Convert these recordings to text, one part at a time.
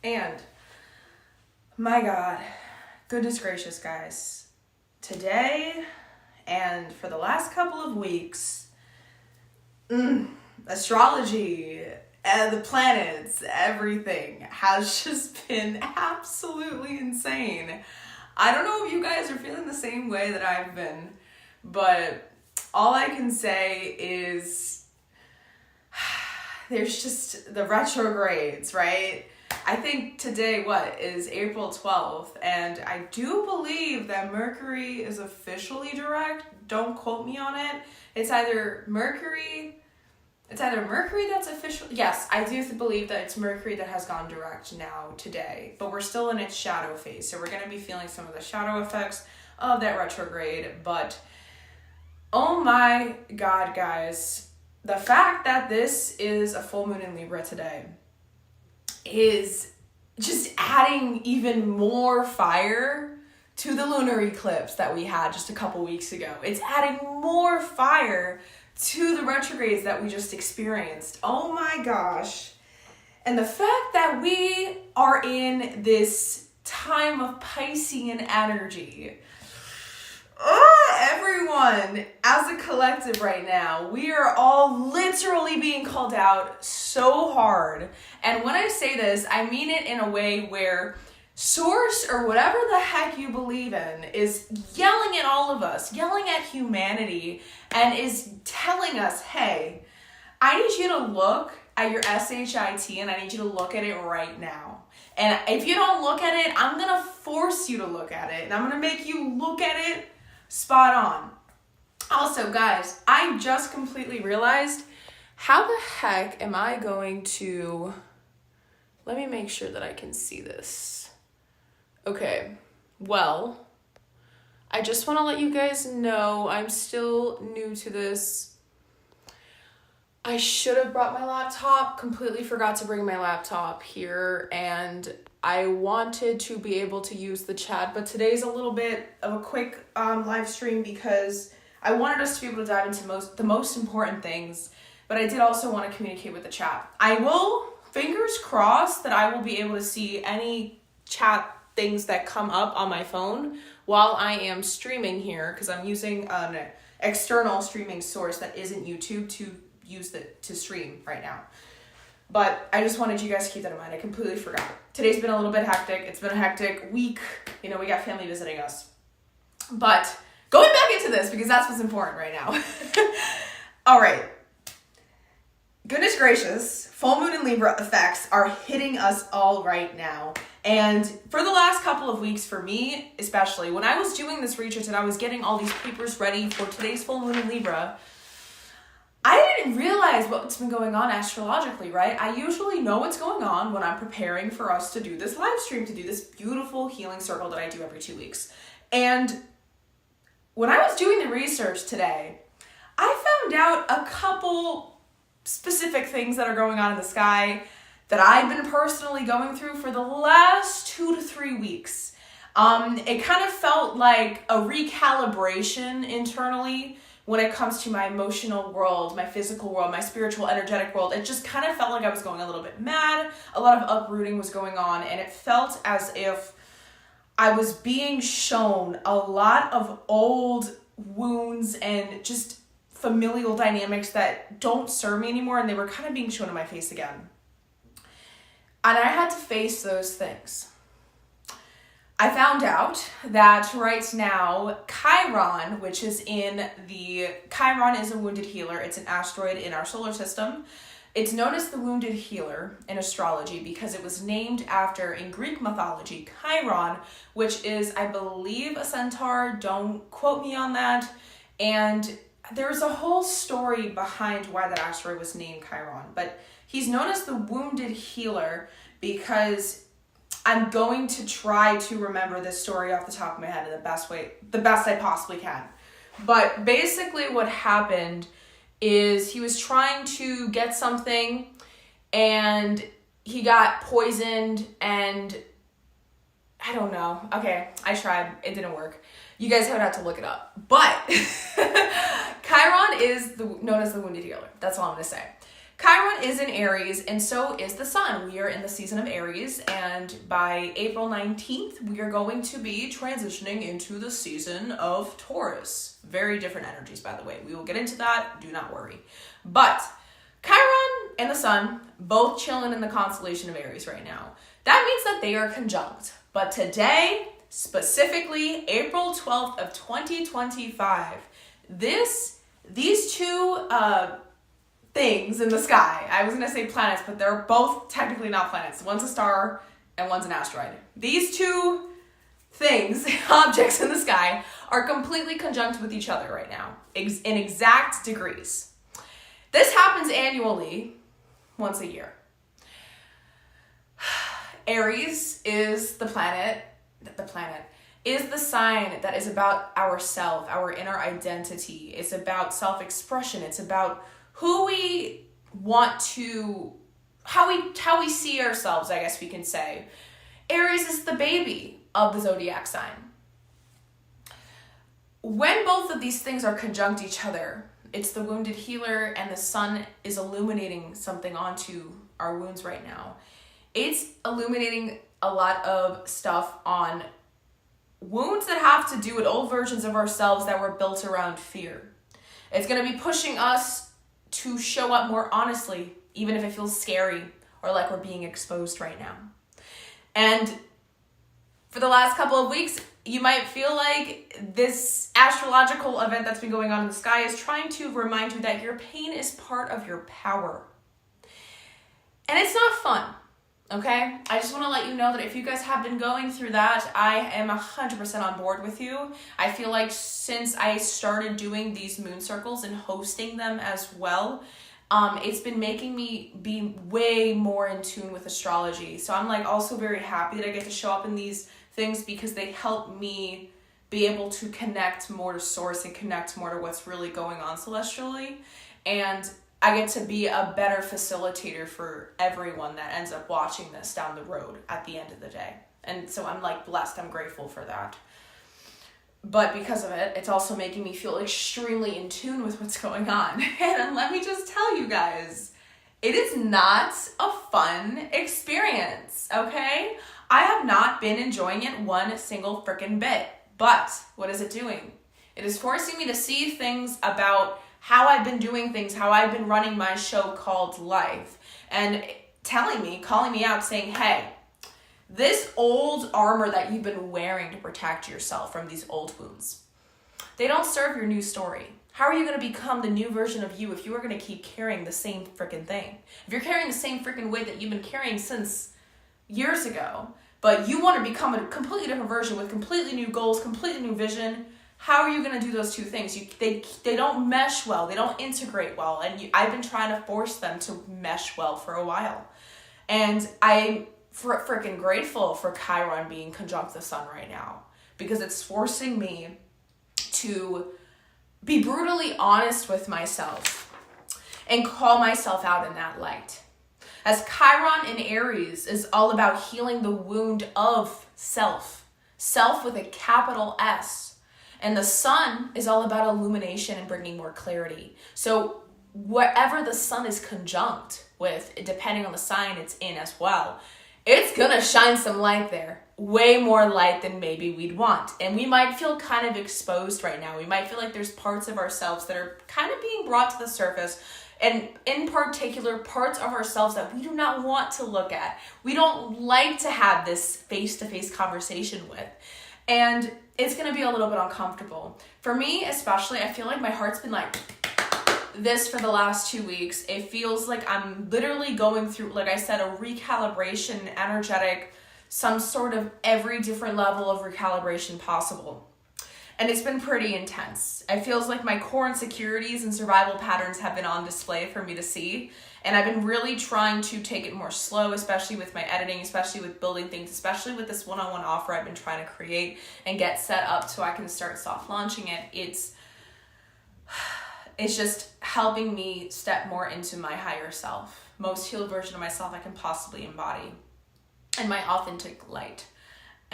And my God, goodness gracious, guys, today and for the last couple of weeks, astrology and the planets, everything has just been absolutely insane. I don't know if you guys are feeling the same way that I've been, but all I can say is there's just the retrogrades, right? I think today, is April 12th, and I do believe that Mercury is officially direct. Don't quote me on it. It's either Mercury that's official. Yes, I do believe that it's Mercury that has gone direct now today, but we're still in its shadow phase, so we're going to be feeling some of the shadow effects of that retrograde. But oh my God, guys, the fact that this is a full moon in Libra today is just adding even more fire to the lunar eclipse that we had just a couple weeks ago. It's adding more fire to the retrogrades that we just experienced. Oh my gosh. And the fact that we are in this time of Piscean energy. Everyone, as a collective right now, we are all literally being called out so hard. And when I say this, I mean it in a way where Source, or whatever the heck you believe in, is yelling at all of us, yelling at humanity, and is telling us, hey, I need you to look at your SHIT and I need you to look at it right now. And if you don't look at it, I'm going to force you to look at it, and I'm going to make you look at it spot on. Also, guys, I just completely realized, how the heck am I going to... Let me make sure that I can see this. Okay, well, I just want to let you guys know I'm still new to this. I should have brought my laptop, completely forgot to bring my laptop here, and I wanted to be able to use the chat, but today's a little bit of a quick live stream because I wanted us to be able to dive into the most important things, but I did also want to communicate with the chat. I will, fingers crossed, that I will be able to see any chat things that come up on my phone while I am streaming here, because I'm using an external streaming source that isn't YouTube to stream right now. But I just wanted you guys to keep that in mind. I completely forgot. Today's been a little bit hectic. It's been a hectic week. We got family visiting us. But going back into this, because that's what's important right now. All right. Goodness gracious, full moon and Libra effects are hitting us all right now. And for the last couple of weeks, for me especially, when I was doing this research and I was getting all these papers ready for today's full moon in Libra, I didn't realize what's been going on astrologically, right? I usually know what's going on when I'm preparing for us to do this live stream, to do this beautiful healing circle that I do every 2 weeks. And when I was doing the research today, I found out a couple specific things that are going on in the sky that I've been personally going through for the last 2 to 3 weeks. It kind of felt like a recalibration internally when it comes to my emotional world, my physical world, my spiritual, energetic world. It just kind of felt like I was going a little bit mad. A lot of uprooting was going on, and it felt as if I was being shown a lot of old wounds and just familial dynamics that don't serve me anymore, and they were kind of being shown in my face again. And I had to face those things. I found out that right now, Chiron, which is Chiron is a wounded healer. It's an asteroid in our solar system. It's known as the wounded healer in astrology because it was named after, in Greek mythology, Chiron, which is, I believe, a centaur. Don't quote me on that. And there's a whole story behind why that asteroid was named Chiron. But he's known as the wounded healer because I'm going to try to remember this story off the top of my head in the best I possibly can. But basically what happened is he was trying to get something and he got poisoned, and I don't know. Okay, I tried. It didn't work. You guys would have to look it up. But Chiron is known as the wounded healer. That's all I'm going to say. Chiron is in Aries, and so is the sun. We are in the season of Aries, and by April 19th, we are going to be transitioning into the season of Taurus. Very different energies, by the way. We will get into that, do not worry. But Chiron and the sun, both chilling in the constellation of Aries right now. That means that they are conjunct. But today, specifically April 12th of 2025, these two things in the sky, I was going to say planets, but they're both technically not planets. One's a star and one's an asteroid. These two things, objects in the sky, are completely conjunct with each other right now, in exact degrees. This happens annually, once a year. Aries is the planet is the sign that is about ourself, our inner identity. It's about self-expression. It's about who we want to, how we see ourselves, I guess we can say. Aries is the baby of the zodiac sign. When both of these things are conjunct each other, it's the wounded healer, and the sun is illuminating something onto our wounds right now. It's illuminating a lot of stuff on wounds that have to do with old versions of ourselves that were built around fear. It's going to be pushing us to show up more honestly, even if it feels scary or like we're being exposed right now. And for the last couple of weeks, you might feel like this astrological event that's been going on in the sky is trying to remind you that your pain is part of your power. And it's not fun. Okay, I just want to let you know that if you guys have been going through that, I am 100% on board with you. I feel like since I started doing these moon circles and hosting them as well, it's been making me be way more in tune with astrology. So I'm like also very happy that I get to show up in these things because they help me be able to connect more to source and connect more to what's really going on celestially. And I get to be a better facilitator for everyone that ends up watching this down the road at the end of the day. And so I'm like blessed. I'm grateful for that. But because of it, it's also making me feel extremely in tune with what's going on. And let me just tell you guys, it is not a fun experience, okay? I have not been enjoying it one single freaking bit. But what is it doing? It is forcing me to see things about how I've been doing things, how I've been running my show called life, and calling me out saying, hey, this old armor that you've been wearing to protect yourself from these old wounds, they don't serve your new story. How are you going to become the new version of you if you are going to keep carrying the same freaking thing? If you're carrying the same freaking weight that you've been carrying since years ago, but you want to become a completely different version with completely new goals, completely new vision, how are you going to do those two things? They don't mesh well. They don't integrate well. And I've been trying to force them to mesh well for a while. And I'm freaking grateful for Chiron being conjunct the sun right now, because it's forcing me to be brutally honest with myself and call myself out in that light. As Chiron in Aries is all about healing the wound of self with a capital S. And the sun is all about illumination and bringing more clarity. So wherever the sun is conjunct with, depending on the sign it's in as well, it's gonna shine some light there. Way more light than maybe we'd want. And we might feel kind of exposed right now. We might feel like there's parts of ourselves that are kind of being brought to the surface. And in particular, parts of ourselves that we do not want to look at. We don't like to have this face-to-face conversation with. And it's going to be a little bit uncomfortable. For me, especially, I feel like my heart's been like this for the last 2 weeks. It feels like I'm literally going through, like I said, a recalibration, energetic, some sort of every different level of recalibration possible. And it's been pretty intense. It feels like my core insecurities and survival patterns have been on display for me to see. And I've been really trying to take it more slow, especially with my editing, especially with building things, especially with this one-on-one offer I've been trying to create and get set up so I can start soft launching it. It's just helping me step more into my higher self, most healed version of myself I can possibly embody, and my authentic light.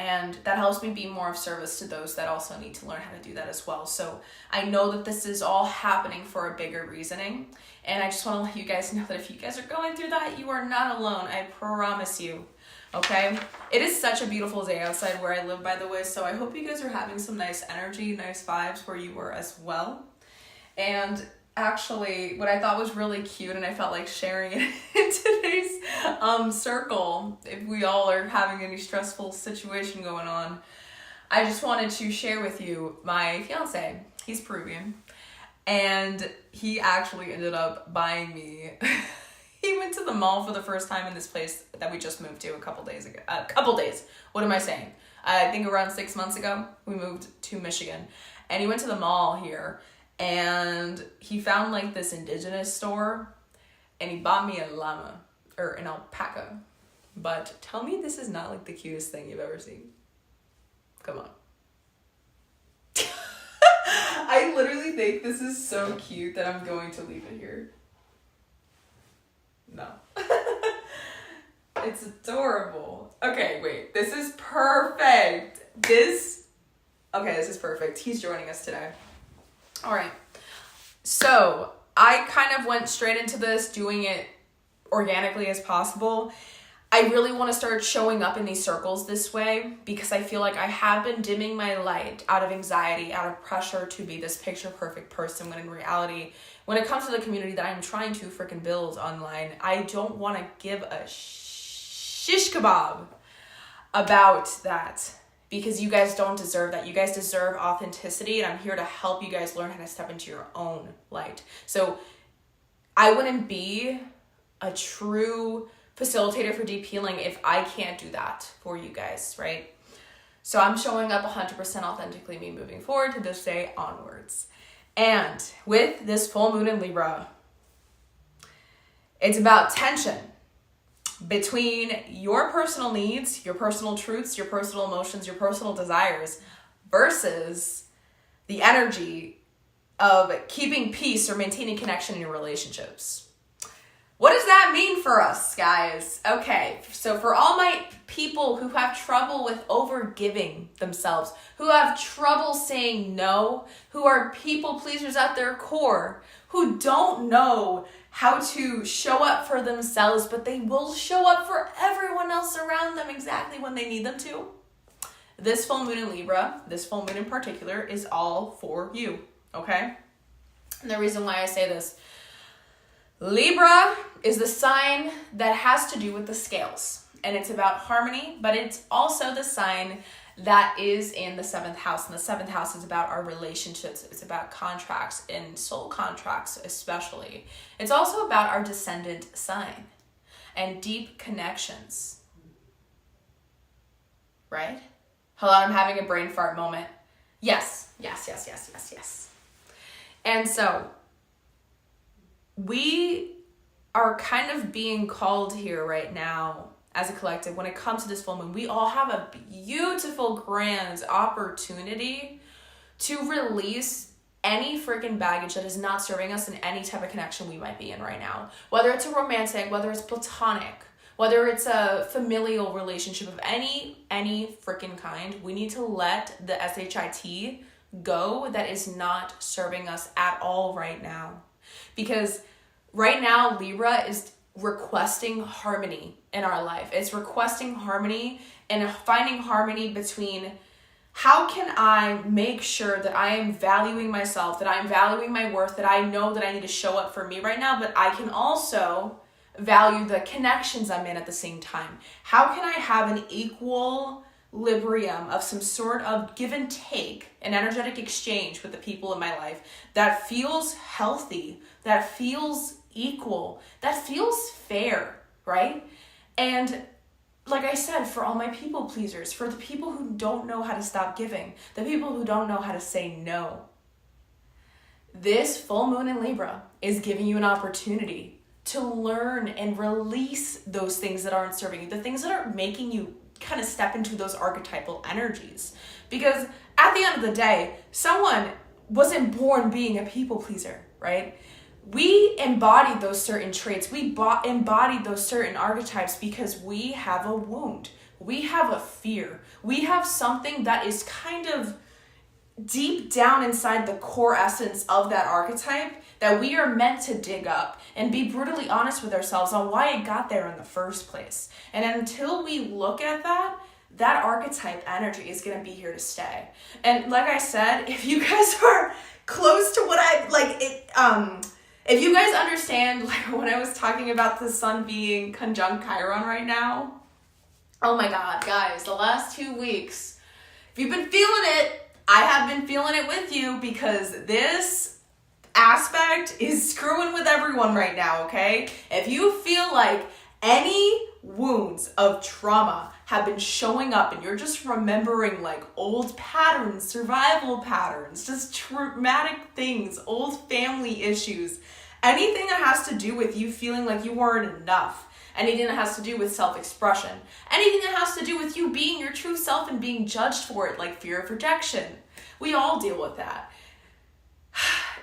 And that helps me be more of service to those that also need to learn how to do that as well. So I know that this is all happening for a bigger reasoning. And I just want to let you guys know that if you guys are going through that, you are not alone. I promise you. Okay? It is such a beautiful day outside where I live, by the way. So I hope you guys are having some nice energy, nice vibes where you were as well. And actually, what I thought was really cute, and I felt like sharing it in today's circle, if we all are having any stressful situation going on, I just wanted to share with you my fiance. He's Peruvian, and he actually ended up buying me. He went to the mall for the first time in this place that we just moved to a couple days ago. What am I saying? I think around 6 months ago, we moved to Michigan, and he went to the mall here. And he found like this indigenous store, and he bought me a llama or an alpaca. But tell me this is not like the cutest thing you've ever seen. Come on. I literally think this is so cute that I'm going to leave it here. No. It's adorable. Okay, wait. This is perfect. This is perfect. He's joining us today. All right, so I kind of went straight into this, doing it organically as possible. I really want to start showing up in these circles this way because I feel like I have been dimming my light out of anxiety, out of pressure to be this picture perfect person, when in reality, when it comes to the community that I'm trying to freaking build online, I don't want to give a shish kebab about that. Because you guys don't deserve that. You guys deserve authenticity, and I'm here to help you guys learn how to step into your own light. So I wouldn't be a true facilitator for deep healing if I can't do that for you guys, right? So I'm showing up 100% authentically me moving forward to this day onwards. And with this full moon in Libra, it's about tension between your personal needs, your personal truths, your personal emotions, your personal desires versus the energy of keeping peace or maintaining connection in your relationships. What does that mean for us, guys? Okay, so for all my people who have trouble with overgiving themselves, who have trouble saying no, who are people pleasers at their core, who don't know how to show up for themselves, but they will show up for everyone else around them exactly when they need them to. This full moon in Libra, this full moon in particular, is all for you, okay? And the reason why I say this, Libra is the sign that has to do with the scales, and it's about harmony, but it's also the sign that is in the 7th house, and the 7th house is about our relationships. It's about contracts and soul contracts especially. It's also about our descendant sign and deep connections, right? Hold on, I'm having a brain fart moment. Yes. And so we are kind of being called here right now as a collective, when it comes to this full moon, we all have a beautiful, grand opportunity to release any freaking baggage that is not serving us in any type of connection we might be in right now. Whether it's a romantic, whether it's platonic, whether it's a familial relationship of any freaking kind, we need to let the SHIT go that is not serving us at all right now. Because right now, Libra is requesting harmony in our life. It's requesting harmony and finding harmony between how can I make sure that I am valuing myself, that I'm valuing my worth, that I know that I need to show up for me right now, but I can also value the connections I'm in at the same time. How can I have an equilibrium of some sort of give and take, an energetic exchange with the people in my life that feels healthy, that feels equal, that feels fair, right? And like I said, for all my people pleasers, for the people who don't know how to stop giving, the people who don't know how to say no, this full moon in Libra is giving you an opportunity to learn and release those things that aren't serving you, the things that are making you kind of step into those archetypal energies. Because at the end of the day, someone wasn't born being a people pleaser, right? We embodied those certain traits. We embodied those certain archetypes because we have a wound. we have a fear. We have something that is kind of deep down inside the core essence of that archetype that we are meant to dig up and be brutally honest with ourselves on why it got there in the first place. And until we look at that, that archetype energy is going to be here to stay. And like I said, if you guys are close to what if you guys understand, like when I was talking about the sun being conjunct Chiron right now, oh my God, guys, the last 2 weeks, if you've been feeling it, I have been feeling it with you, because this aspect is screwing with everyone right now, okay? If you feel like any wounds of trauma have been showing up and you're just remembering like old patterns, survival patterns, just traumatic things, old family issues, anything that has to do with you feeling like you weren't enough, anything that has to do with self-expression, anything that has to do with you being your true self and being judged for it, like fear of rejection. We all deal with that.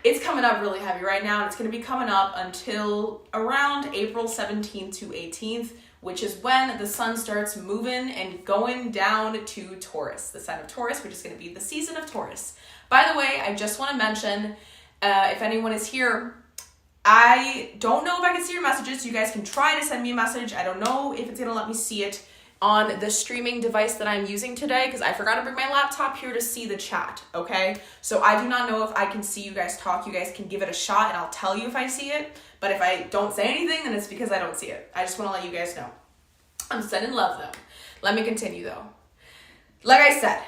It's coming up really heavy right now, and it's going to be coming up until around April 17th to 18th, which is when the sun starts moving and going down to Taurus, the sign of Taurus, which is going to be the season of Taurus. By the way, I just want to mention, if anyone is here, I don't know if I can see your messages. You guys can try to send me a message. I don't know if it's going to let me see it on the streaming device that I'm using today, because I forgot to bring my laptop here to see the chat, okay? So I do not know if I can see you guys talk. You guys can give it a shot and I'll tell you if I see it. But if I don't say anything, then it's because I don't see it. I just want to let you guys know. I'm sending love though. Let me continue though. Like I said,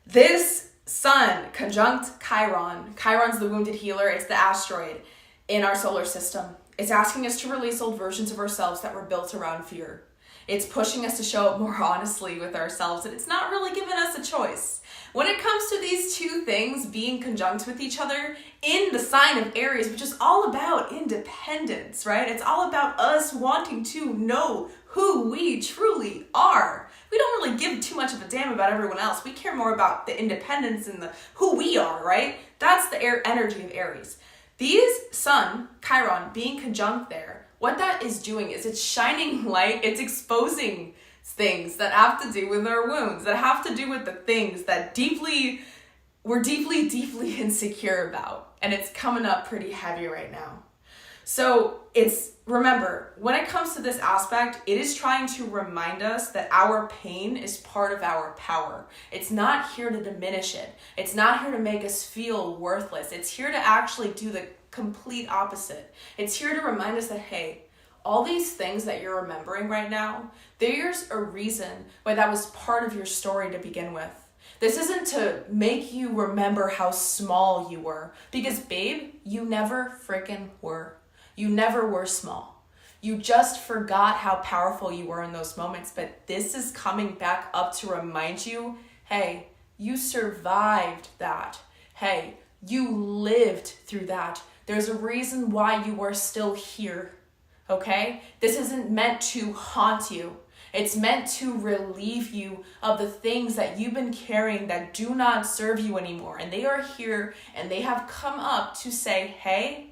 this sun conjunct Chiron. Chiron's the wounded healer. It's the asteroid in our solar system. It's asking us to release old versions of ourselves that were built around fear. It's pushing us to show up more honestly with ourselves, and it's not really giving us a choice. When it comes to these two things being conjunct with each other in the sign of Aries, which is all about independence, right? It's all about us wanting to know who we truly are. We don't really give too much of a damn about everyone else. We care more about the independence and the who we are, right? That's the energy of Aries. These sun, Chiron, being conjunct there, what that is doing is it's shining light, it's exposing things that have to do with our wounds, that have to do with the things that we're deeply insecure about. And it's coming up pretty heavy right now. So remember, when it comes to this aspect, it is trying to remind us that our pain is part of our power. It's not here to diminish it. It's not here to make us feel worthless. It's here to actually do the complete opposite. It's here to remind us that, hey, all these things that you're remembering right now, there's a reason why that was part of your story to begin with. This isn't to make you remember how small you were, because babe, you never freaking were. You never were small. You just forgot how powerful you were in those moments, but this is coming back up to remind you, hey, you survived that. Hey, you lived through that. There's a reason why you are still here, okay? This isn't meant to haunt you. It's meant to relieve you of the things that you've been carrying that do not serve you anymore. And they are here and they have come up to say, hey,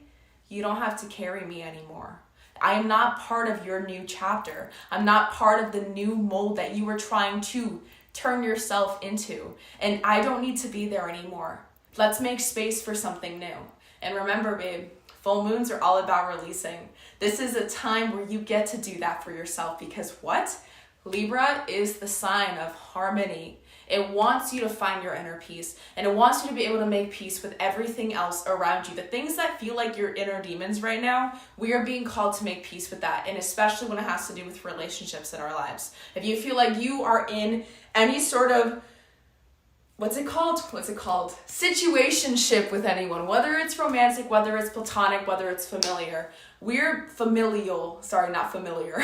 you don't have to carry me anymore. I am not part of your new chapter. I'm not part of the new mold that you were trying to turn yourself into. And I don't need to be there anymore. Let's make space for something new. And remember, babe, full moons are all about releasing. This is a time where you get to do that for yourself, because what? Libra is the sign of harmony. It wants you to find your inner peace, and it wants you to be able to make peace with everything else around you. The things that feel like your inner demons right now, we are being called to make peace with that, and especially when it has to do with relationships in our lives. If you feel like you are in any sort of what's it called? Situationship with anyone, whether it's romantic, whether it's platonic, whether it's familiar. We're familial, sorry, not familiar.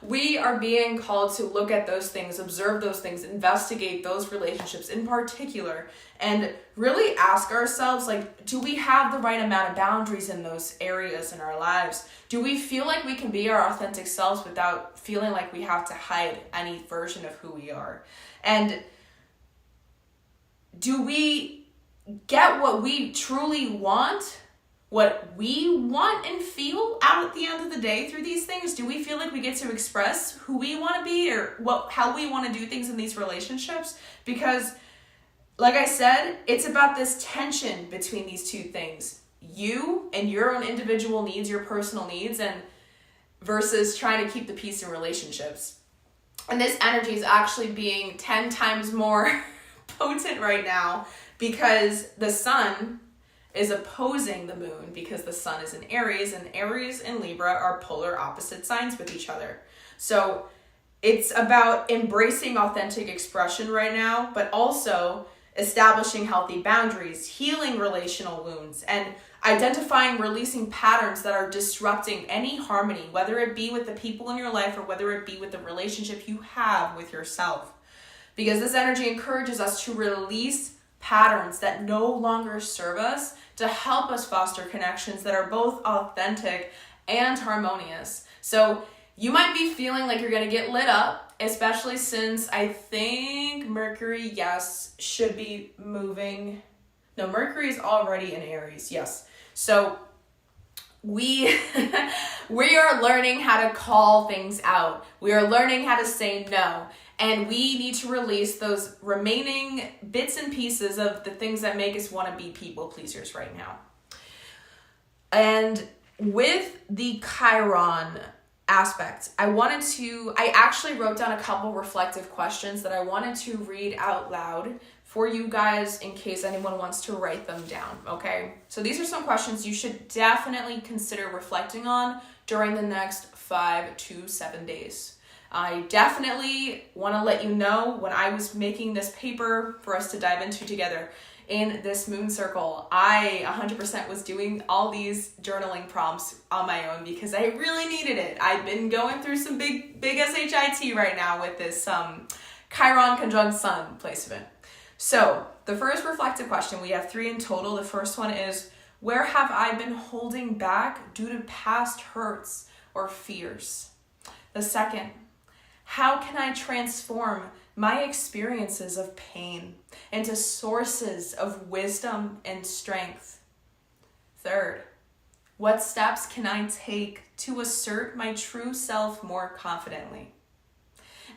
We are being called to look at those things, observe those things, investigate those relationships in particular, and really ask ourselves, like, do we have the right amount of boundaries in those areas in our lives? Do we feel like we can be our authentic selves without feeling like we have to hide any version of who we are? And do we get what we truly want what we want and feel out at the end of the day through these things? Do we feel like we get to express who we want to be or how we want to do things in these relationships? Because like I said, it's about this tension between these two things. You and your own individual needs, your personal needs, and versus trying to keep the peace in relationships. And this energy is actually being 10 times more potent right now because the sun is opposing the moon, because the sun is in Aries, and Aries and Libra are polar opposite signs with each other. So it's about embracing authentic expression right now, but also establishing healthy boundaries, healing relational wounds, and identifying, releasing patterns that are disrupting any harmony, whether it be with the people in your life or whether it be with the relationship you have with yourself. Because this energy encourages us to release patterns that no longer serve us, to help us foster connections that are both authentic and harmonious. So you might be feeling like you're going to get lit up, especially since I think Mercury, yes, should be moving. No, Mercury is already in Aries, yes. So we are learning how to call things out. We are learning how to say no. And we need to release those remaining bits and pieces of the things that make us want to be people pleasers right now. And with the Chiron aspect, I actually wrote down a couple reflective questions that I wanted to read out loud for you guys in case anyone wants to write them down, okay? So these are some questions you should definitely consider reflecting on during the next 5 to 7 days. I definitely want to let you know, when I was making this paper for us to dive into together in this moon circle, I 100% was doing all these journaling prompts on my own because I really needed it. I've been going through some big SHIT right now with this Chiron conjunct Sun placement. So the first reflective question, we have 3 in total. The first one is, where have I been holding back due to past hurts or fears? The second, how can I transform my experiences of pain into sources of wisdom and strength? Third, what steps can I take to assert my true self more confidently?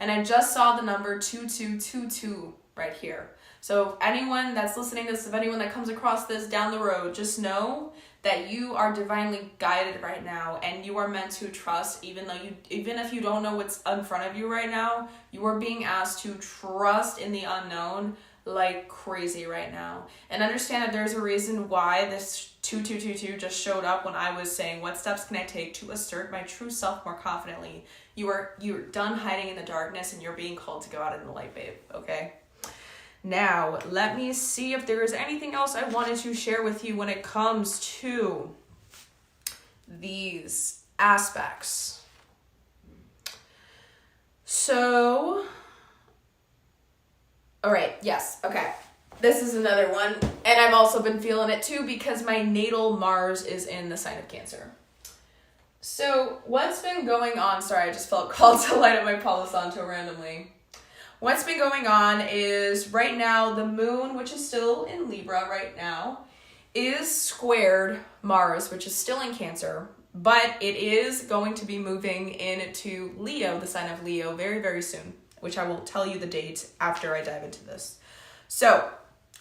And I just saw the number 2222 right here. So if anyone that's listening to this, if anyone that comes across this down the road, just know that you are divinely guided right now, and you are meant to trust, even if you don't know what's in front of you right now, you are being asked to trust in the unknown like crazy right now. And understand that there's a reason why this 2222 just showed up when I was saying, what steps can I take to assert my true self more confidently? You're done hiding in the darkness, and you're being called to go out in the light, babe, okay? Now, let me see if there is anything else I wanted to share with you when it comes to these aspects. So, all right, yes, okay. This is another one, and I've also been feeling it too because my natal Mars is in the sign of Cancer. So, what's been going on? Sorry, I just felt called to light up my Palo Santo randomly. What's been going on is right now the moon, which is still in Libra right now, is squared Mars, which is still in Cancer, but it is going to be moving into Leo, the sign of Leo, very, very soon, which I will tell you the date after I dive into this. So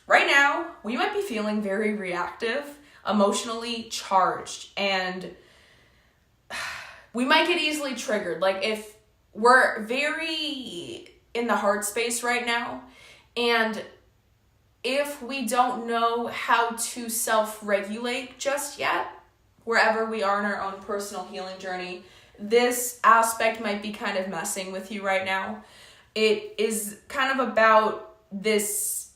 right now, we might be feeling very reactive, emotionally charged, and we might get easily triggered. Like if we're very in the heart space right now, and if we don't know how to self-regulate just yet, wherever we are in our own personal healing journey, this aspect might be kind of messing with you right now. It is kind of about this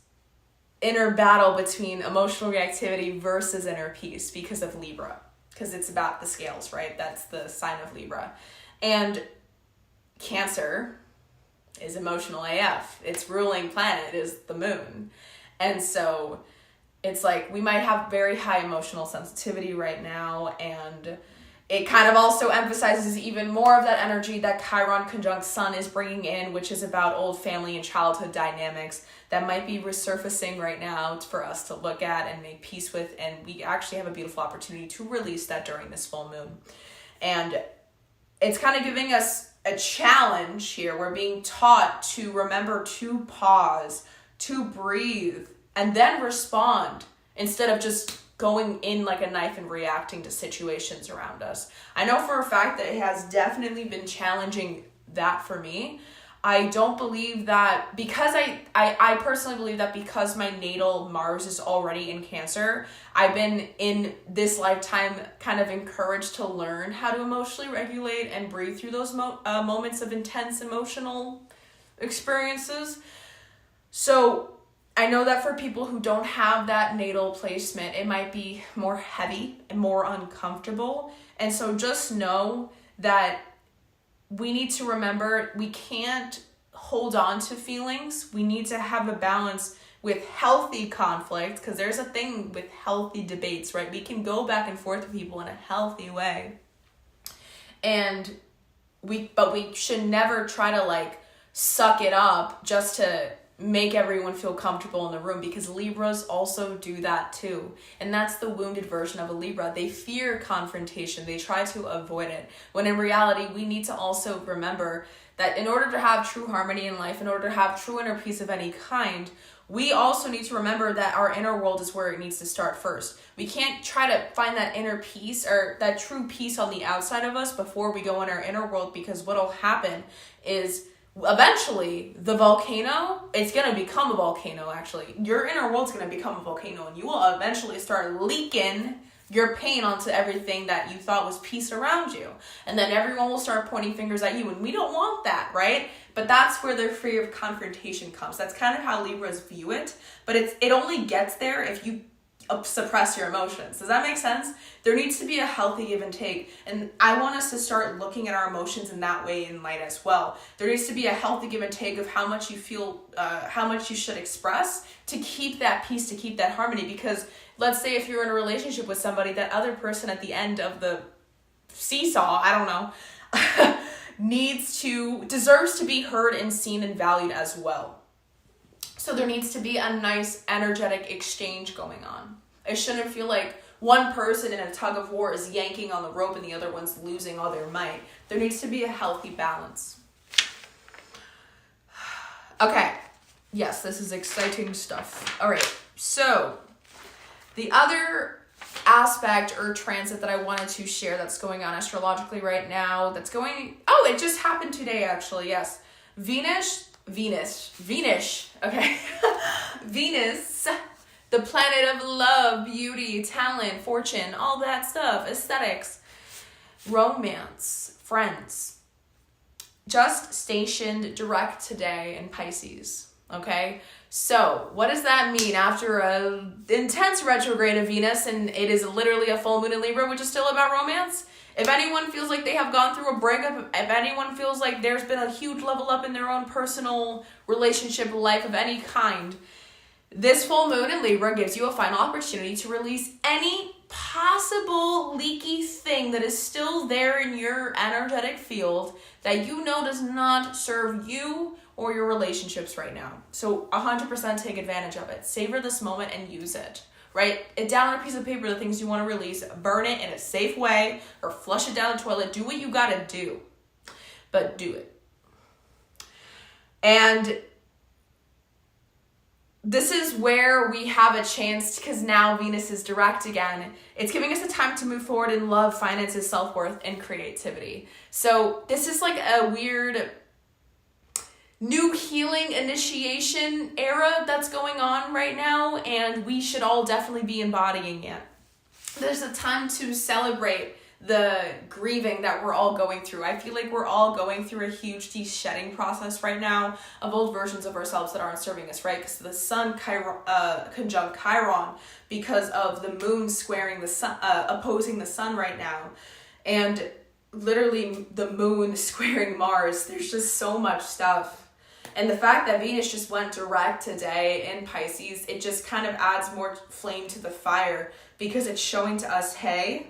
inner battle between emotional reactivity versus inner peace because of Libra, because it's about the scales, right? That's the sign of Libra. And Cancer is emotional AF. Its ruling planet is the moon. And so it's like we might have very high emotional sensitivity right now, and It kind of also emphasizes even more of that energy that Chiron conjunct Sun is bringing in, which is about old family and childhood dynamics that might be resurfacing right now for us to look at and make peace with. And we actually have a beautiful opportunity to release that during this full moon. And it's kind of giving us a challenge here. We're being taught to remember to pause, to breathe, and then respond instead of just going in like a knife and reacting to situations around us. I know for a fact that it has definitely been challenging that for me. I don't believe that because I personally believe that because my natal Mars is already in Cancer, I've been in this lifetime kind of encouraged to learn how to emotionally regulate and breathe through those moments of intense emotional experiences. So I know that for people who don't have that natal placement, it might be more heavy and more uncomfortable. And so just know that we need to remember we can't hold on to feelings. We need to have a balance with healthy conflict, because there's a thing with healthy debates, right? We can go back and forth with people in a healthy way. But we should never try to like suck it up just to make everyone feel comfortable in the room, because Libras also do that too. And that's the wounded version of a Libra. They fear confrontation. They try to avoid it. When in reality, we need to also remember that in order to have true harmony in life, in order to have true inner peace of any kind, we also need to remember that our inner world is where it needs to start first. We can't try to find that inner peace or that true peace on the outside of us before we go in our inner world, because what'll happen is eventually the volcano, it's going to become a volcano actually. Your inner world's going to become a volcano, and you will eventually start leaking your pain onto everything that you thought was peace around you. And then everyone will start pointing fingers at you, and we don't want that, right? But that's where their fear of confrontation comes. That's kind of how Libras view it, but it only gets there if you suppress your emotions. Does that make sense? There needs to be a healthy give and take, and I want us to start looking at our emotions in that way in light as well. There needs to be a healthy give and take of how much you feel, how much you should express to keep that peace, to keep that harmony. Because let's say if you're in a relationship with somebody, that other person at the end of the seesaw, I don't know, deserves to be heard and seen and valued as well. So there needs to be a nice energetic exchange going on. It shouldn't feel like one person in a tug of war is yanking on the rope and the other one's losing all their might. There needs to be a healthy balance. Okay. Yes, this is exciting stuff. All right. So the other aspect or transit that I wanted to share that's going on astrologically right now, it just happened today actually, yes. Venus, okay. Venus, the planet of love, beauty, talent, fortune, all that stuff, aesthetics, romance, friends, just stationed direct today in Pisces, okay? So what does that mean after an intense retrograde of Venus, and it is literally a full moon in Libra, which is still about romance? If anyone feels like they have gone through a breakup, if anyone feels like there's been a huge level up in their own personal relationship life of any kind, this full moon in Libra gives you a final opportunity to release any possible leaky thing that is still there in your energetic field that you know does not serve you or your relationships right now. So 100% take advantage of it. Savor this moment and use it. Write it down on a piece of paper, the things you want to release, burn it in a safe way, or flush it down the toilet. Do what you gotta do, but do it. And this is where we have a chance, because now Venus is direct again. It's giving us a time to move forward in love, finances, self-worth, and creativity. So this is like a weird new healing initiation era that's going on right now, and we should all definitely be embodying it. There's a time to celebrate the grieving that we're all going through. I feel like we're all going through a huge de-shedding process right now of old versions of ourselves that aren't serving us, right? Because the sun conjunct Chiron, because of the moon squaring the sun, opposing the sun right now, and literally the moon squaring Mars. There's just so much stuff. And the fact that Venus just went direct today in Pisces, it just kind of adds more flame to the fire, because it's showing to us, hey,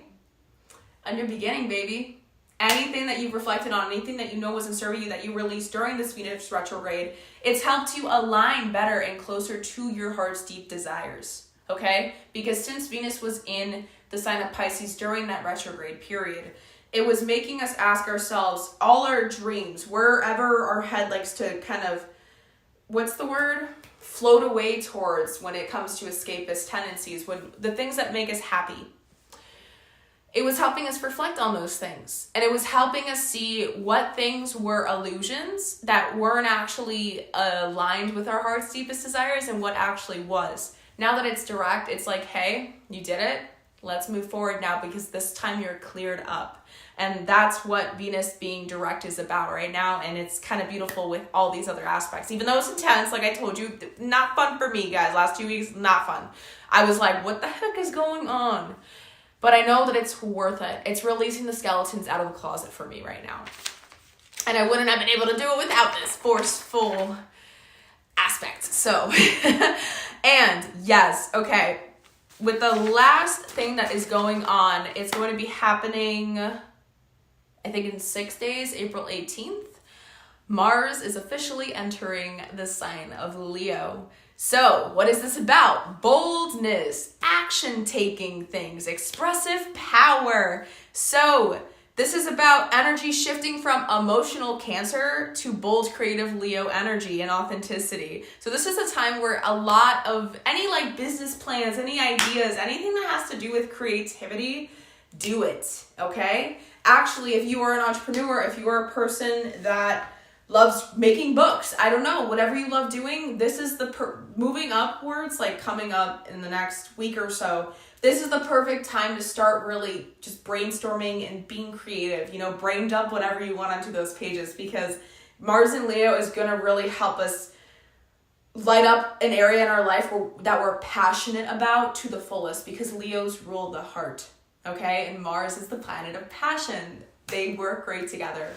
a new beginning, baby. Anything that you've reflected on, anything that you know wasn't serving you that you released during this Venus retrograde, it's helped you align better and closer to your heart's deep desires, okay? Because since Venus was in the sign of Pisces during that retrograde period, it was making us ask ourselves all our dreams, wherever our head likes to kind of, float away towards when it comes to escapist tendencies, when the things that make us happy. It was helping us reflect on those things. And it was helping us see what things were illusions that weren't actually aligned with our heart's deepest desires and what actually was. Now that it's direct, it's like, hey, you did it. Let's move forward now because this time you're cleared up. And that's what Venus being direct is about right now. And it's kind of beautiful with all these other aspects. Even though it's intense, like I told you, not fun for me, guys. Last 2 weeks, not fun. I was like, what the heck is going on? But I know that it's worth it. It's releasing the skeletons out of the closet for me right now. And I wouldn't have been able to do it without this forceful aspect. So, and yes, okay. With the last thing that is going on, it's going to be happening, I think in 6 days, April 18th. Mars is officially entering the sign of Leo. So, what is this about? Boldness, action-taking things, expressive power. So, this is about energy shifting from emotional Cancer to bold, creative Leo energy and authenticity. So, this is a time where a lot of any like business plans, any ideas, anything that has to do with creativity, do it, okay? Actually, if you are an entrepreneur, if you are a person that loves making books, I don't know, whatever you love doing, this is the moving upwards, like coming up in the next week or so. This is the perfect time to start really just brainstorming and being creative, brain dump whatever you want onto those pages, because Mars in Leo is going to really help us light up an area in our life that we're passionate about to the fullest, because Leos rule the heart, okay? And Mars is the planet of passion. They work great together.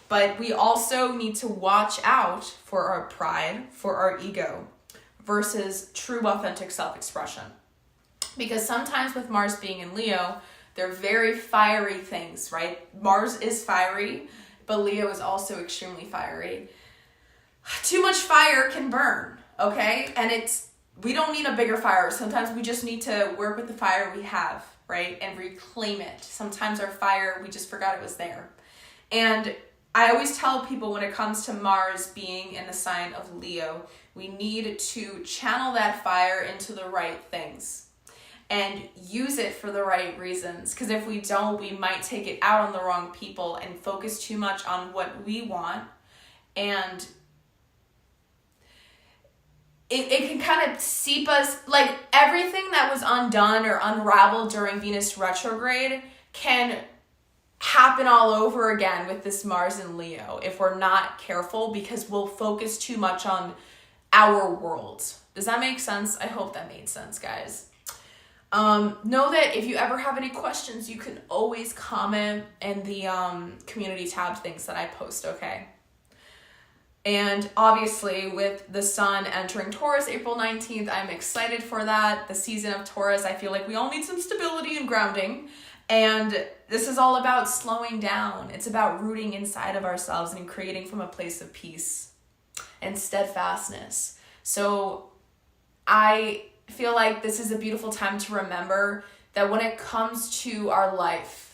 But we also need to watch out for our pride, for our ego, versus true authentic self-expression. Because sometimes with Mars being in Leo, they're very fiery things, right? Mars is fiery, but Leo is also extremely fiery. Too much fire can burn, okay? And we don't need a bigger fire. Sometimes we just need to work with the fire we have, right? And reclaim it. Sometimes our fire, we just forgot it was there. And I always tell people when it comes to Mars being in the sign of Leo, we need to channel that fire into the right things and use it for the right reasons. Because if we don't, we might take it out on the wrong people and focus too much on what we want. And it can kind of seep us, like everything that was undone or unraveled during Venus retrograde can happen all over again with this Mars in Leo if we're not careful, because we'll focus too much on our world. Does that make sense? I hope that made sense, guys. Know that if you ever have any questions, you can always comment in the community tab things that I post, okay? And obviously with the sun entering Taurus April 19th, I'm excited for that. The season of Taurus, I feel like we all need some stability and grounding. And this is all about slowing down. It's about rooting inside of ourselves and creating from a place of peace and steadfastness. So I feel like this is a beautiful time to remember that when it comes to our life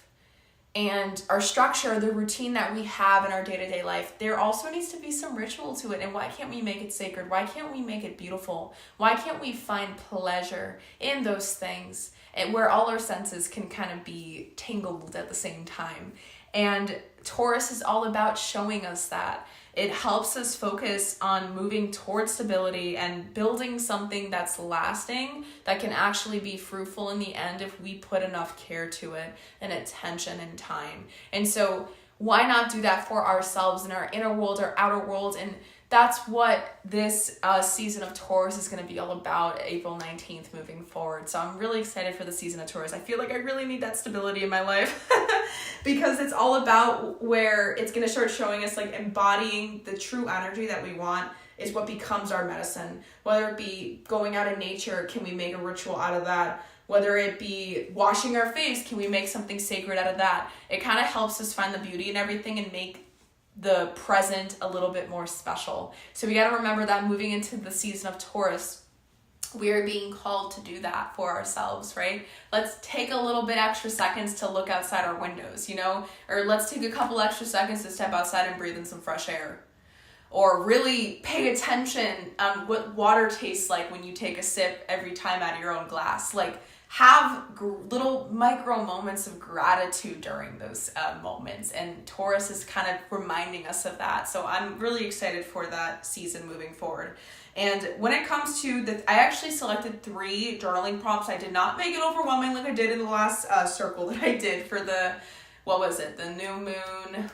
and our structure, the routine that we have in our day-to-day life, there also needs to be some ritual to it. And why can't we make it sacred? Why can't we make it beautiful? Why can't we find pleasure in those things, and where all our senses can kind of be tangled at the same time? And Taurus is all about showing us that. It helps us focus on moving towards stability and building something that's lasting, that can actually be fruitful in the end if we put enough care to it and attention and time. And so why not do that for ourselves in our inner world, our outer world? And that's what this season of Taurus is going to be all about, April 19th moving forward. So I'm really excited for the season of Taurus. I feel like I really need that stability in my life because it's all about where it's going to start showing us, like, embodying the true energy that we want is what becomes our medicine. Whether it be going out in nature, can we make a ritual out of that? Whether it be washing our face, can we make something sacred out of that? It kind of helps us find the beauty in everything and make the present a little bit more special. So we got to remember that moving into the season of Taurus, we are being called to do that for ourselves, right? Let's take a little bit extra seconds to look outside our windows, or let's take a couple extra seconds to step outside and breathe in some fresh air. Or really pay attention on what water tastes like when you take a sip every time out of your own glass. Like, have little micro moments of gratitude during those moments. And Taurus is kind of reminding us of that. So I'm really excited for that season moving forward. And when it comes to I actually selected 3 journaling prompts. I did not make it overwhelming like I did in the last circle that I did for the new moon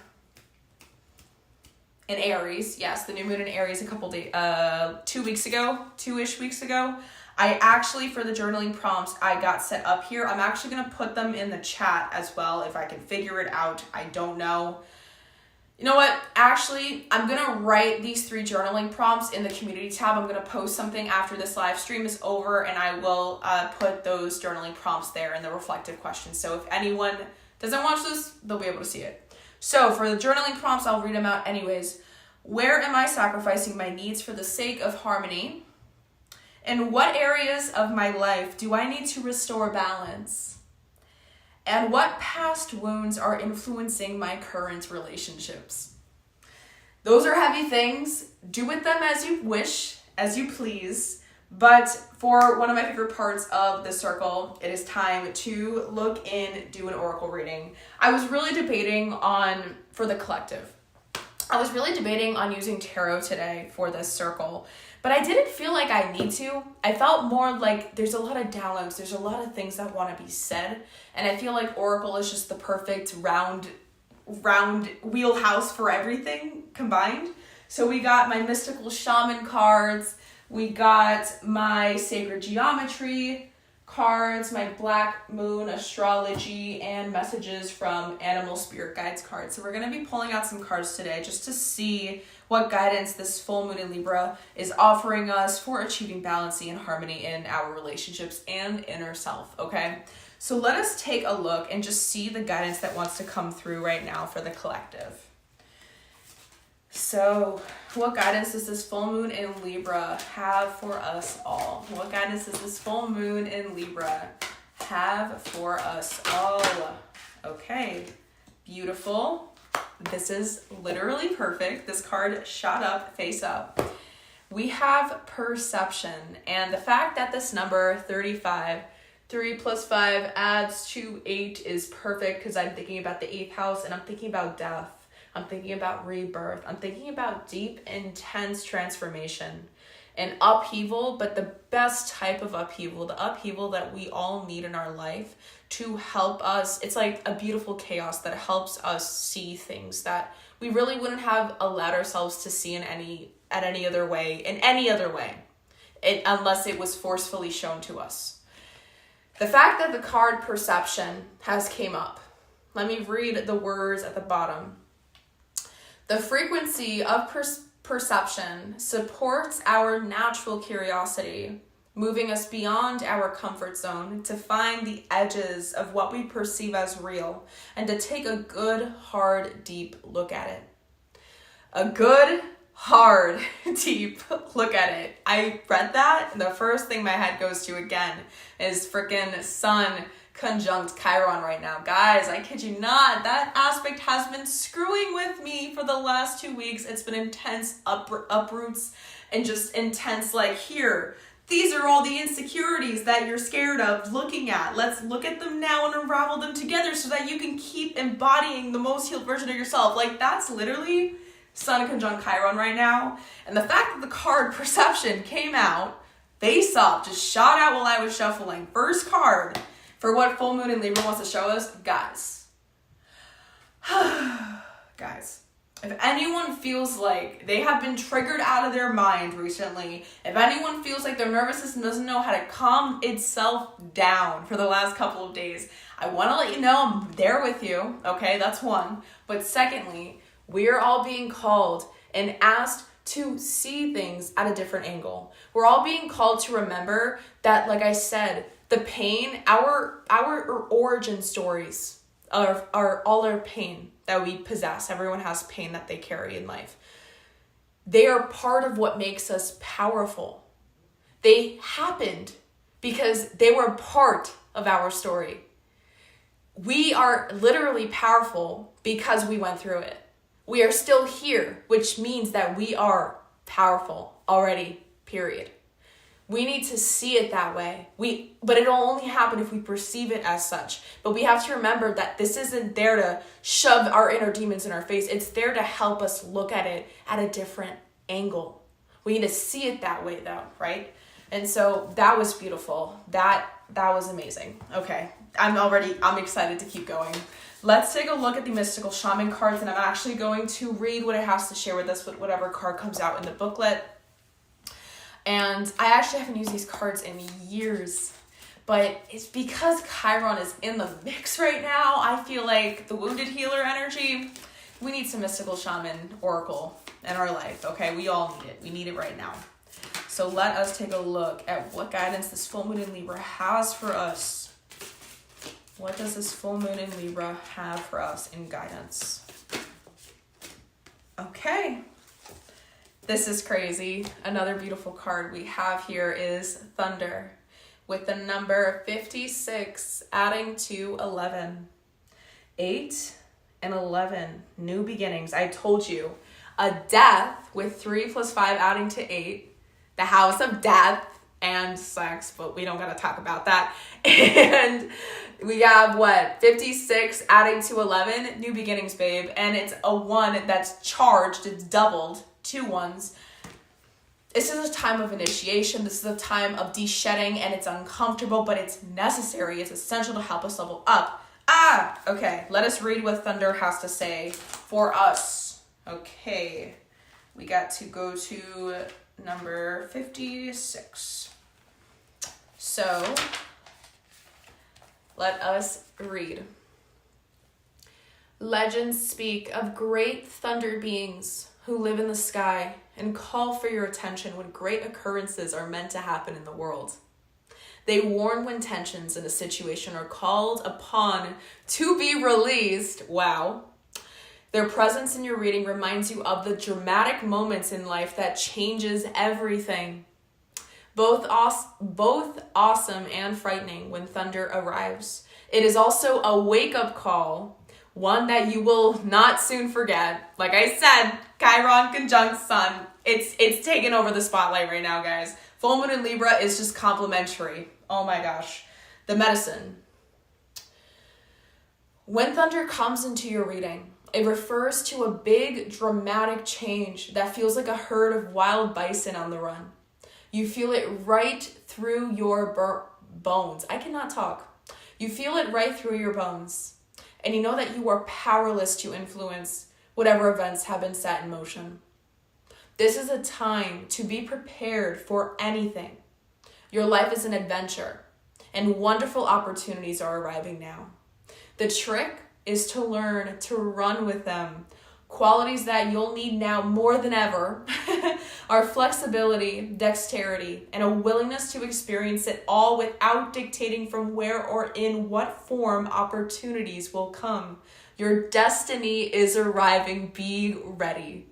in Aries. Yes, the new moon in Aries a couple days, 2-ish weeks ago. I actually, for the journaling prompts, I got set up here. I'm actually going to put them in the chat as well if I can figure it out. I don't know. You know what? Actually, I'm going to write these 3 journaling prompts in the community tab. I'm going to post something after this live stream is over, and I will put those journaling prompts there and the reflective questions. So if anyone doesn't watch this, they'll be able to see it. So for the journaling prompts, I'll read them out anyways. Where am I sacrificing my needs for the sake of harmony? In what areas of my life do I need to restore balance? And what past wounds are influencing my current relationships? Those are heavy things. Do with them as you wish, as you please. But for one of my favorite parts of the circle, it is time to look in, do an oracle reading. I was really debating for the collective. I was really debating on using tarot today for this circle, but I didn't feel like I need to. I felt more like there's a lot of downloads, there's a lot of things that want to be said, and I feel like oracle is just the perfect round wheelhouse for everything combined. So we got my mystical shaman cards, we got my sacred geometry cards, my black moon astrology, and messages from animal spirit guides cards. So we're going to be pulling out some cards today just to see what guidance this full moon in Libra is offering us for achieving balance and harmony in our relationships and inner self, okay? So let us take a look and just see the guidance that wants to come through right now for the collective. So what guidance does this full moon in Libra have for us all? What guidance does this full moon in Libra have for us all? Okay, beautiful. This is literally perfect. This card shot up, face up. We have perception, and the fact that this number 35, 3 plus 5 adds to 8 is perfect because I'm thinking about the 8th house and I'm thinking about death. I'm thinking about rebirth. I'm thinking about deep, intense transformation and upheaval, but the best type of upheaval, the upheaval that we all need in our life to help us. It's like a beautiful chaos that helps us see things that we really wouldn't have allowed ourselves to see in any other way, unless it was forcefully shown to us. The fact that the card perception has came up. Let me read the words at the bottom. The frequency of perception supports our natural curiosity, moving us beyond our comfort zone to find the edges of what we perceive as real and to take a good, hard, deep look at it. A good, hard, deep look at it. I read that, and the first thing my head goes to again is freaking sun conjunct Chiron right now. Guys, I kid you not, that aspect has been screwing with me for the last 2 weeks. It's been intense uproots and just intense here. These are all the insecurities that you're scared of looking at. Let's look at them now and unravel them together so that you can keep embodying the most healed version of yourself. That's literally Sun conjunct Chiron right now. And the fact that the card perception came out, face up, just shot out while I was shuffling. First card for what full moon in Libra wants to show us, guys. Guys, if anyone feels like they have been triggered out of their mind recently, if anyone feels like their nervous system doesn't know how to calm itself down for the last couple of days, I want to let you know I'm there with you, okay? That's one. But secondly, we're all being called and asked to see things at a different angle. We're all being called to remember that, like I said, The pain, our origin stories are all our pain that we possess. Everyone has pain that they carry in life. They are part of what makes us powerful. They happened because they were part of our story. We are literally powerful because we went through it. We are still here, which means that we are powerful already, period. We need to see it that way. But it'll only happen if we perceive it as such. But we have to remember that this isn't there to shove our inner demons in our face. It's there to help us look at it at a different angle. We need to see it that way though, right? And so that was beautiful. That was amazing. Okay, I'm excited to keep going. Let's take a look at the Mystical Shaman cards, and I'm actually going to read what it has to share with us with whatever card comes out in the booklet. And I actually haven't used these cards in years, but it's because Chiron is in the mix right now. I feel like the wounded healer energy, we need some Mystical Shaman Oracle in our life, okay? We all need it. We need it right now. So let us take a look at what guidance this full moon in Libra has for us. What does this full moon in Libra have for us in guidance? Okay. This is crazy. Another beautiful card we have here is Thunder with the number 56 adding to 11. 8 and 11, new beginnings. I told you, a death with 3 plus 5 adding to 8, the house of death and sex, but we don't gotta talk about that. And we have 56 adding to 11, new beginnings, babe. And it's a 1 that's charged, it's doubled. 2 1s. This is a time of initiation. This is a time of de-shedding, and it's uncomfortable, but it's necessary. It's essential to help us level up. Okay. Let us read what Thunder has to say for us. Okay. We got to go to number 56. So, let us read. Legends speak of great thunder beings who live in the sky and call for your attention when great occurrences are meant to happen in the world. They warn when tensions in a situation are called upon to be released. Wow. Their presence in your reading reminds you of the dramatic moments in life that changes everything. Both awesome and frightening when thunder arrives. It is also a wake-up call, one that you will not soon forget. Like I said, Chiron conjunct Sun. It's taking over the spotlight right now, guys. Full moon in Libra is just complimentary. Oh my gosh. The medicine. When thunder comes into your reading, it refers to a big dramatic change that feels like a herd of wild bison on the run. You feel it right through your bones. I cannot talk. You feel it right through your bones. And you know that you are powerless to influence whatever events have been set in motion. This is a time to be prepared for anything. Your life is an adventure, and wonderful opportunities are arriving now. The trick is to learn to run with them. Qualities that you'll need now more than ever are flexibility, dexterity, and a willingness to experience it all without dictating from where or in what form opportunities will come. Your destiny is arriving. Be ready.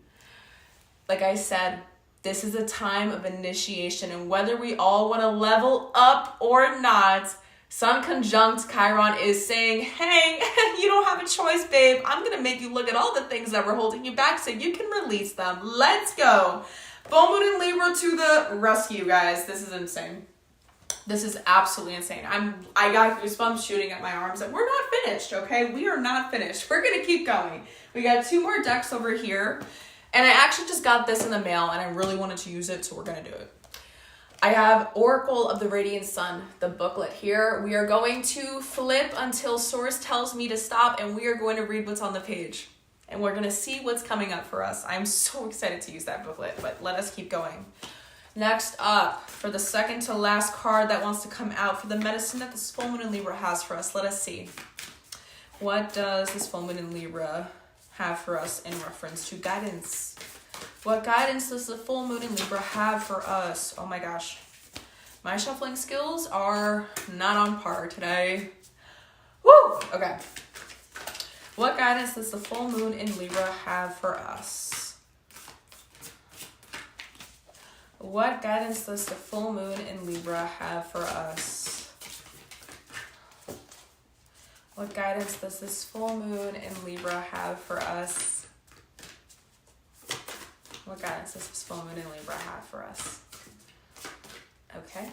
Like I said, this is a time of initiation, and whether we all want to level up or not, Sun conjunct Chiron is saying, hey, you don't have a choice, babe. I'm going to make you look at all the things that were holding you back so you can release them. Let's go. Full moon in Libra to the rescue, guys. This is insane. This is absolutely insane. I got goosebumps shooting at my arms, and we're not finished, okay? We are not finished. We're going to keep going. We got 2 more decks over here, and I actually just got this in the mail, and I really wanted to use it, so we're going to do it. I have Oracle of the Radiant Sun, the booklet here. We are going to flip until Source tells me to stop, and we are going to read what's on the page. And we're going to see what's coming up for us. I'm so excited to use that booklet, but let us keep going. Next up, for the second to last card that wants to come out for the medicine that this full moon in Libra has for us, let us see. What does this full moon in Libra have for us in reference to guidance? What guidance does the full moon in Libra have for us? Oh my gosh. My shuffling skills are not on par today. Woo! Okay. What guidance does the full moon in Libra have for us? What guidance does the full moon in Libra have for us? What guidance does this full moon in Libra have for us? What guidance does this full moon in Libra have for us? Okay.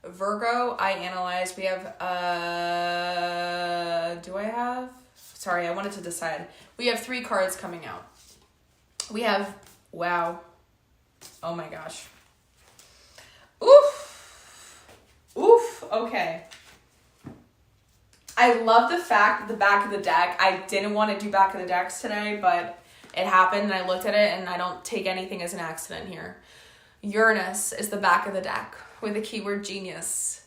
Virgo, I analyzed. We have, sorry, I wanted to decide. We have 3 cards coming out. We have, wow. Oh my gosh. Oof. Oof. Okay. I love the fact that the back of the deck, I didn't want to do back of the decks today, but it happened and I looked at it and I don't take anything as an accident here. Uranus is the back of the deck with the keyword genius.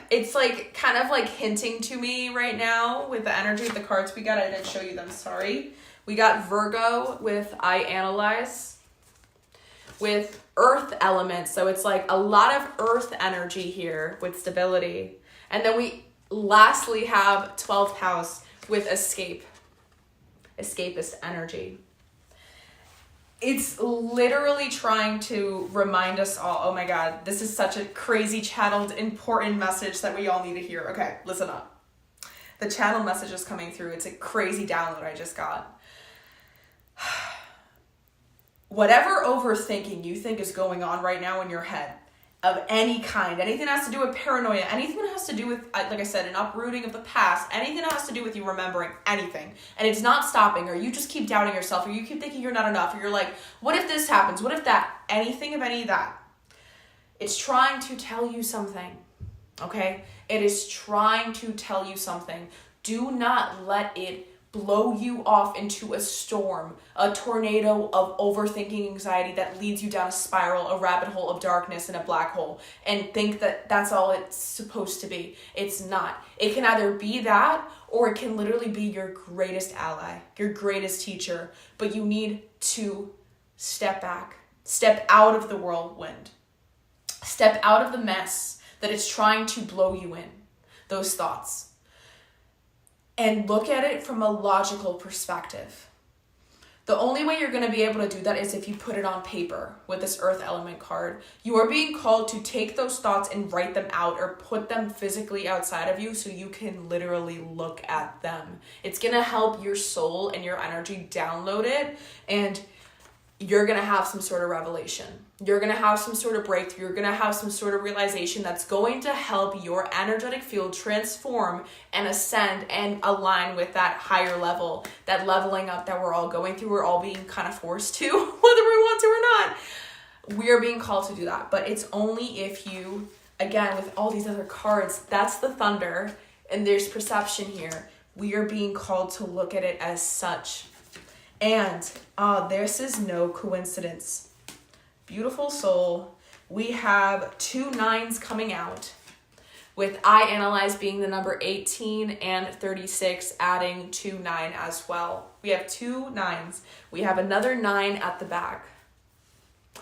It's like kind of like hinting to me right now with the energy of the cards we got. I didn't show you them, sorry. We got Virgo with I analyze with earth elements. So it's like a lot of earth energy here with stability. And then we lastly have 12th house with escape. Escapist energy. It's literally trying to remind us all, oh my God, this is such a crazy channeled, important message that we all need to hear. Okay, listen up. The channel message is coming through. It's a crazy download I just got. Whatever overthinking you think is going on right now in your head, of any kind, anything that has to do with paranoia, anything that has to do with, like I said, an uprooting of the past, anything that has to do with you remembering anything, and it's not stopping, or you just keep doubting yourself, or you keep thinking you're not enough, or you're like, what if this happens? What if that? Anything of any of that. It's trying to tell you something, okay? It is trying to tell you something. Do not let it blow you off into a storm, a tornado of overthinking anxiety that leads you down a spiral, a rabbit hole of darkness and a black hole, and think that that's all it's supposed to be. It's not. It can either be that, or it can literally be your greatest ally, your greatest teacher, but you need to step back, step out of the whirlwind, step out of the mess that it's trying to blow you in, those thoughts. And look at it from a logical perspective. The only way you're going to be able to do that is if you put it on paper with this earth element card. You are being called to take those thoughts and write them out or put them physically outside of you so you can literally look at them. It's going to help your soul and your energy download it, and you're going to have some sort of revelation. You're going to have some sort of breakthrough. You're going to have some sort of realization that's going to help your energetic field transform and ascend and align with that higher level, that leveling up that we're all going through. We're all being kind of forced to, whether we want to or not. We are being called to do that. But it's only if you, again, with all these other cards, that's the thunder, and there's perception here. We are being called to look at it as such. And this is no coincidence. Beautiful soul. We have 2 9s coming out, with I analyze being the number 18 and 36 adding to 9 as well. We have 2 9s. We have another 9 at the back.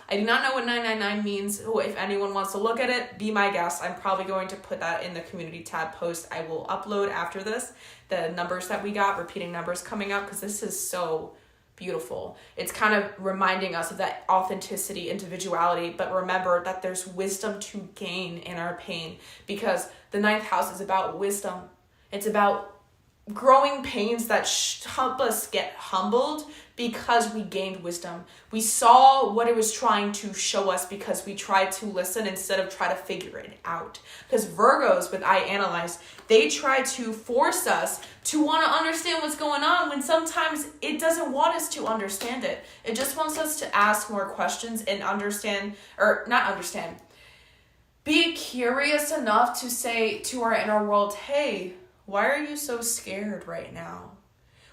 I do not know what 999 means. If anyone wants to look at it, be my guest. I'm probably going to put that in the community tab post I will upload after this. The numbers that we got, repeating numbers coming up, because this is so beautiful. It's kind of reminding us of that authenticity, individuality, but remember that there's wisdom to gain in our pain, because the 9th house is about wisdom. It's about growing pains that help us get humbled because we gained wisdom. We saw what it was trying to show us because we tried to listen instead of try to figure it out. Because Virgos, with I analyze, they try to force us to want to understand what's going on when sometimes it doesn't want us to understand it. It just wants us to ask more questions and understand, or not understand, be curious enough to say to our inner world, hey, why are you so scared right now?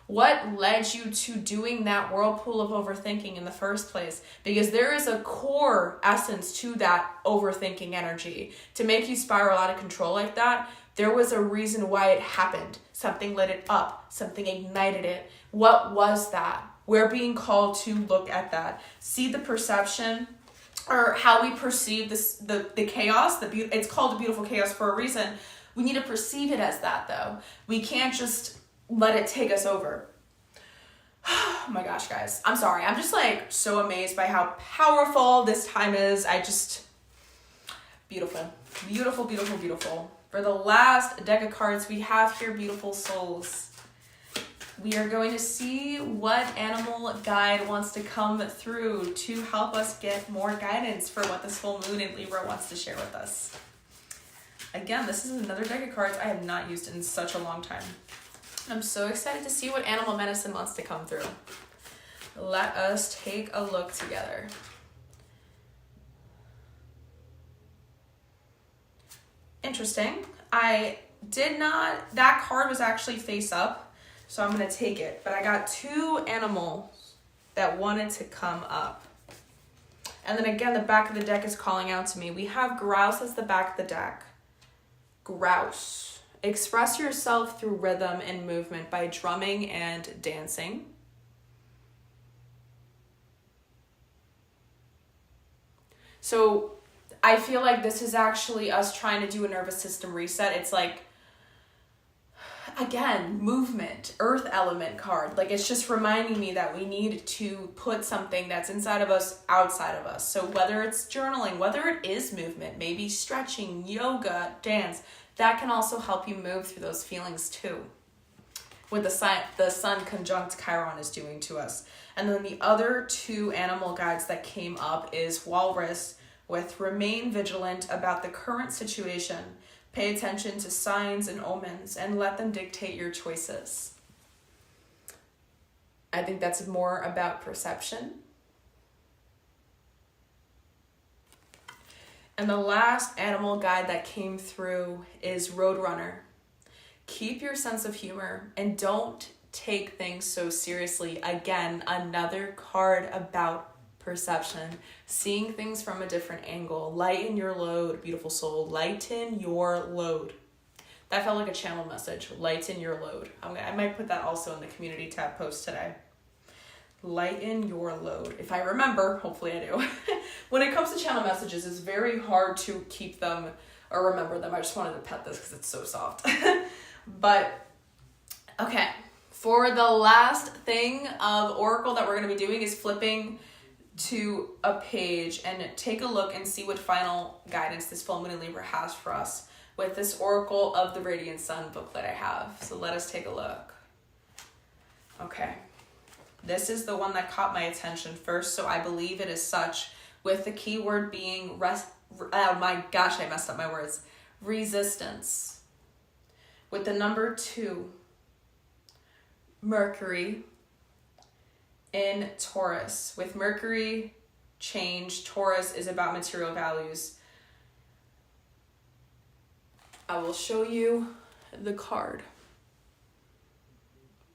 What led you to doing that whirlpool of overthinking in the first place? Because there is a core essence to that overthinking energy. To make you spiral out of control like that, there was a reason why it happened. Something lit it up. Something ignited it. What was that? We're being called to look at that. See the perception or how we perceive this, the chaos, it's called the beautiful chaos for a reason. We need to perceive it as that, though. We can't just let it take us over. Oh my gosh, guys. I'm sorry. I'm just like so amazed by how powerful this time is. Beautiful. Beautiful, beautiful, beautiful. For the last deck of cards we have here, beautiful souls, we are going to see what animal guide wants to come through to help us get more guidance for what this full moon in Libra wants to share with us. Again, this is another deck of cards I have not used in such a long time. I'm so excited to see what animal medicine wants to come through. Let us take a look together. Interesting. That card was actually face up, so I'm going to take it. But I got two animals that wanted to come up. And then again, the back of the deck is calling out to me. We have grouse as the back of the deck. Grouse. Express yourself through rhythm and movement by drumming and dancing. So I feel like this is actually us trying to do a nervous system reset. It's like, again, movement, earth element card. Like, it's just reminding me that we need to put something that's inside of us outside of us. So whether it's journaling, whether it is movement, maybe stretching, yoga, dance, that can also help you move through those feelings too. With the sun conjunct Chiron is doing to us. And then the other two animal guides that came up is walrus with remain vigilant about the current situation. Pay attention to signs and omens and let them dictate your choices. I think that's more about perception. And the last animal guide that came through is Roadrunner. Keep your sense of humor and don't take things so seriously. Again, another card about perception, seeing things from a different angle. Lighten your load, beautiful soul. Lighten your load. That felt like a channel message. Lighten your load. I might put that also in the community tab post today. Lighten your load. If I remember, hopefully I do. When it comes to channel messages, it's very hard to keep them or remember them. I just wanted to pet this because it's so soft. But, okay. For the last thing of Oracle that we're going to be doing is flipping to a page and take a look and see what final guidance this full moon in Libra has for us with this Oracle of the Radiant Sun booklet I have. So let us take a look. Okay. This is the one that caught my attention first, so I believe it is such, with the keyword being, oh my gosh, I messed up my words, resistance. With the number 2, Mercury in Taurus. With Mercury, change, Taurus is about material values. I will show you the card.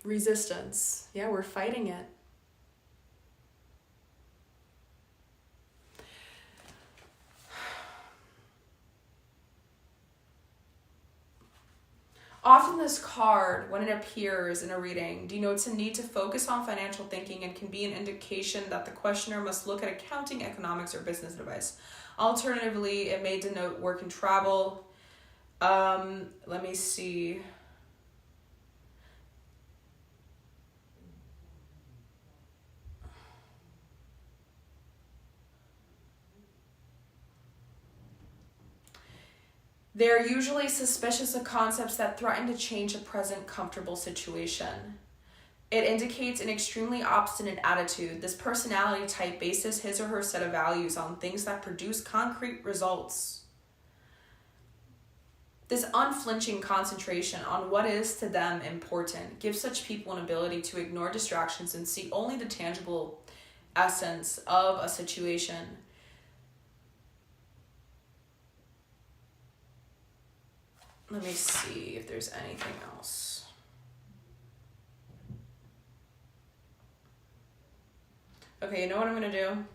Resistance. Yeah, we're fighting it. Often this card, when it appears in a reading, denotes a need to focus on financial thinking and can be an indication that the questioner must look at accounting, economics, or business advice. Alternatively, it may denote work and travel. Let me see. They're usually suspicious of concepts that threaten to change a present comfortable situation. It indicates an extremely obstinate attitude. This personality type bases his or her set of values on things that produce concrete results. This unflinching concentration on what is to them important gives such people an ability to ignore distractions and see only the tangible essence of a situation. Let me see if there's anything else. Okay, you know what I'm going to do?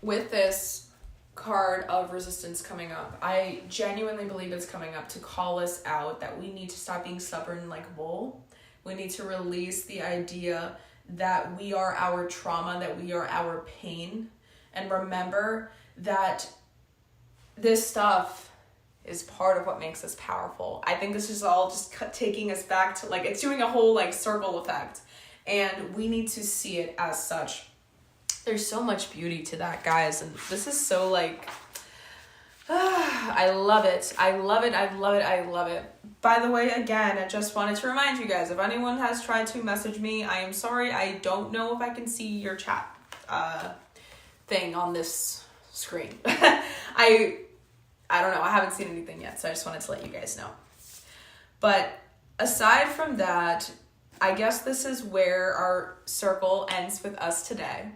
With this card of resistance coming up, I genuinely believe it's coming up to call us out that we need to stop being stubborn like a bull. We need to release the idea that we are our trauma, that we are our pain. And remember that this stuff is part of what makes us powerful. I think this is all just taking us back to, like, it's doing a whole, like, circle effect. And we need to see it as such. There's so much beauty to that, guys. And this is so, like, I love it. I love it. I love it. I love it. By the way, again, I just wanted to remind you guys, if anyone has tried to message me, I am sorry. I don't know if I can see your chat thing on this screen. I don't know. I haven't seen anything yet, so I just wanted to let you guys know. But aside from that, I guess this is where our circle ends with us today.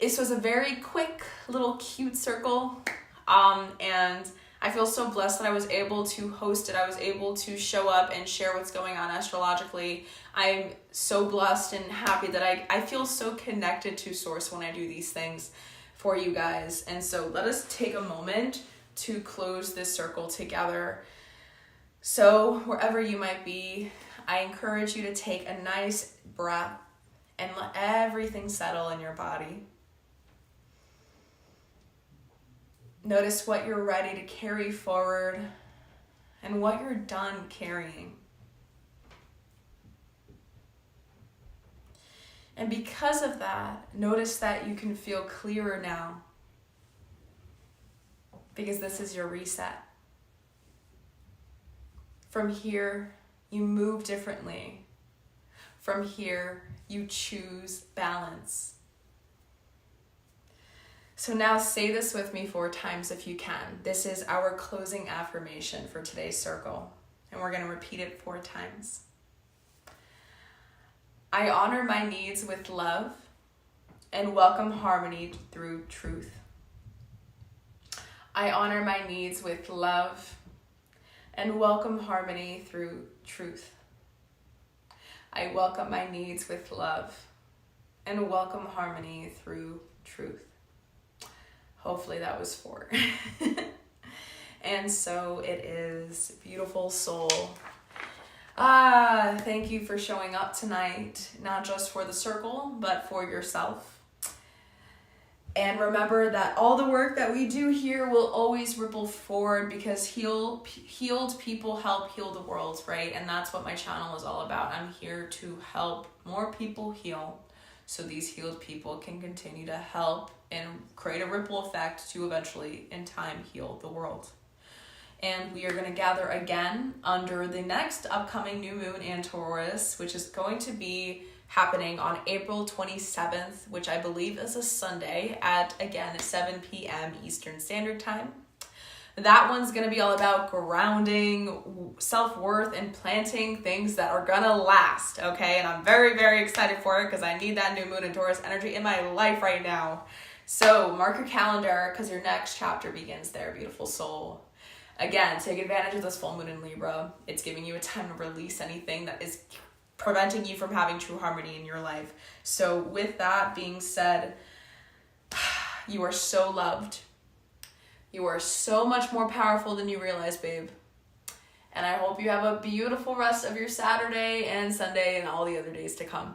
This was a very quick, little cute circle. And I feel so blessed that I was able to host it. I was able to show up and share what's going on astrologically. I'm so blessed and happy that I feel so connected to Source when I do these things for you guys. And so let us take a moment to close this circle together. So wherever you might be, I encourage you to take a nice breath and let everything settle in your body. Notice what you're ready to carry forward and what you're done carrying. And because of that, notice that you can feel clearer now, because this is your reset. From here, you move differently. From here, you choose balance. So now say this with me 4 times if you can. This is our closing affirmation for today's circle, and we're going to repeat it 4 times. I honor my needs with love and welcome harmony through truth. I honor my needs with love and welcome harmony through truth. I welcome my needs with love and welcome harmony through truth. Hopefully that was 4. And so it is, beautiful soul. Thank you for showing up tonight, not just for the circle, but for yourself. And remember that all the work that we do here will always ripple forward, because healed people help heal the world, right? And that's what my channel is all about. I'm here to help more people heal, so these healed people can continue to help and create a ripple effect to eventually, in time, heal the world. And we are going to gather again under the next upcoming new moon in Taurus, which is going to be happening on April 27th, which I believe is a Sunday at, again, 7 p.m. Eastern Standard Time. That one's going to be all about grounding, self-worth, and planting things that are going to last, okay? And I'm very, very excited for it, because I need that new moon in Taurus energy in my life right now. So mark your calendar, because your next chapter begins there, beautiful soul. Again, take advantage of this full moon in Libra. It's giving you a time to release anything that is preventing you from having true harmony in your life. So with that being said, you are so loved. You are so much more powerful than you realize, babe. And I hope you have a beautiful rest of your Saturday and Sunday and all the other days to come.